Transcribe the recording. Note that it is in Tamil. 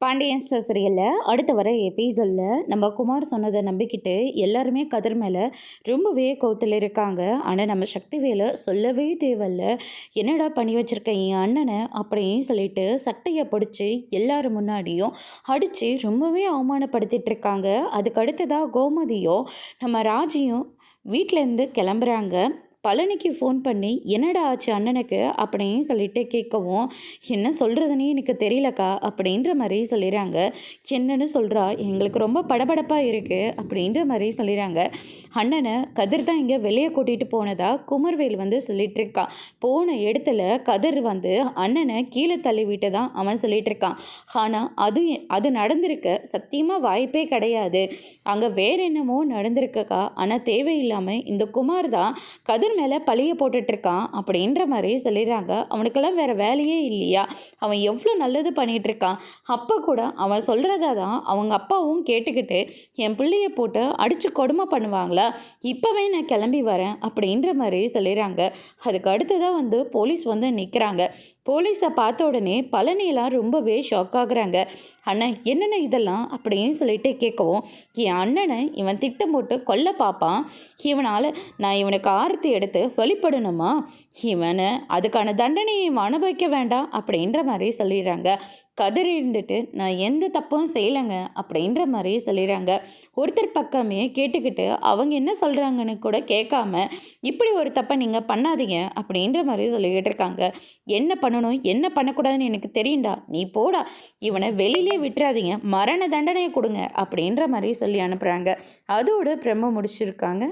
பாண்டியன் ஸ்டோர் சீரியலில் அடுத்து வர எபிசோடில் நம்ம குமார் சொன்னதை நம்பிக்கிட்டு எல்லாருமே கதிர் மேலே ரொம்பவே கோவத்தில் இருக்காங்க. ஆனால் நம்ம சக்திவேலை சொல்லவே தேவையில்ல, என்னடா பண்ணி வச்சுருக்க என் அண்ணனை அப்படின்னு சொல்லிட்டு சட்டையை பிடிச்சி எல்லாரும் முன்னாடியும் அடித்து ரொம்பவே அவமானப்படுத்திட்டு இருக்காங்க. அதுக்கு அடுத்ததாக கோமதியும் நம்ம ராஜியும் வீட்டிலேருந்து கிளம்புறாங்க. பழனிக்கு ஃபோன் பண்ணி என்னடா ஆச்சு அண்ணனுக்கு அப்படின்னு சொல்லிட்டு கேட்கவும், என்ன சொல்கிறதுனே எனக்கு தெரியலக்கா அப்படின்ற மாதிரி சொல்லிடுறாங்க. என்னன்னு சொல்கிறா, எங்களுக்கு ரொம்ப படபடப்பாக இருக்குது அப்படின்ற மாதிரி சொல்லிடுறாங்க. அண்ணனை கதிர் தான் இங்கே வெளியே கூட்டிகிட்டு போனதா குமர்வேல் வந்து சொல்லிட்டு இருக்கான். போன இடத்துல கதிர் வந்து அண்ணனை கீழே தள்ளி விட்டு தான் அவன் சொல்லிட்டு இருக்கான். ஆனால் அது நடந்திருக்க சத்தியமாக வாய்ப்பே கிடையாது. அங்கே வேற என்னமோ நடந்திருக்கக்கா. ஆனால் தேவையில்லாமல் இந்த குமார் தான் கதிர் மேலே பழிய போட்டுட்ருக்கான் அப்படின்ற மாதிரி சொல்லிடுறாங்க. அவனுக்கெல்லாம் வேறு வேலையே இல்லையா? அவன் எவ்வளோ நல்லது பண்ணிகிட்ருக்கான். அப்போ கூட அவன் சொல்கிறதா தான் அவங்க அப்பாவும் கேட்டுக்கிட்டு என் பிள்ளைய போட்டு அடித்து கொடுமை பண்ணுவாங்களா? இப்போவே நான் கிளம்பி வரேன் அப்படின்ற மாதிரி சொல்லிடுறாங்க. அதுக்கு அடுத்ததாக வந்து போலீஸ் வந்து நிற்கிறாங்க. போலீஸை பார்த்த உடனே பழனியெல்லாம் ரொம்பவே ஷாக் ஆகுறாங்க. அண்ணன் என்னென்ன இதெல்லாம் அப்படின்னு சொல்லிட்டு கேட்கவும், என் அண்ணனை இவன் திட்டம் போட்டு கொல்ல பார்ப்பான். இவனால் நான் இவனுக்கு ஆரத்தி எடுத்து வழிபடணுமா? இவனை அதுக்கான தண்டனையை அனுபவிக்க வேண்டாம் அப்படின்ற மாதிரி சொல்லிடுறாங்க. கதறி இருந்துட்டு நான் எந்த தப்பும் செய்யலைங்க அப்படின்ற மாதிரி சொல்லிடுறாங்க. ஒருத்தர் பக்கமே கேட்டுக்கிட்டு அவங்க என்ன சொல்கிறாங்கன்னு கூட கேட்காம இப்படி ஒரு தப்பை நீங்கள் பண்ணாதீங்க அப்படின்ற மாதிரி சொல்லிக்கிட்டு இருக்காங்க. என்ன பண்ணணும் என்ன பண்ணக்கூடாதுன்னு எனக்கு தெரியும்டா, நீ போடா, இவனை வெளியிலே விட்டுறாதீங்க, மரண தண்டனையை கொடுங்க அப்படின்ற மாதிரி சொல்லி அனுப்புகிறாங்க. அதோட பிரம்ம முடிச்சிருக்காங்க.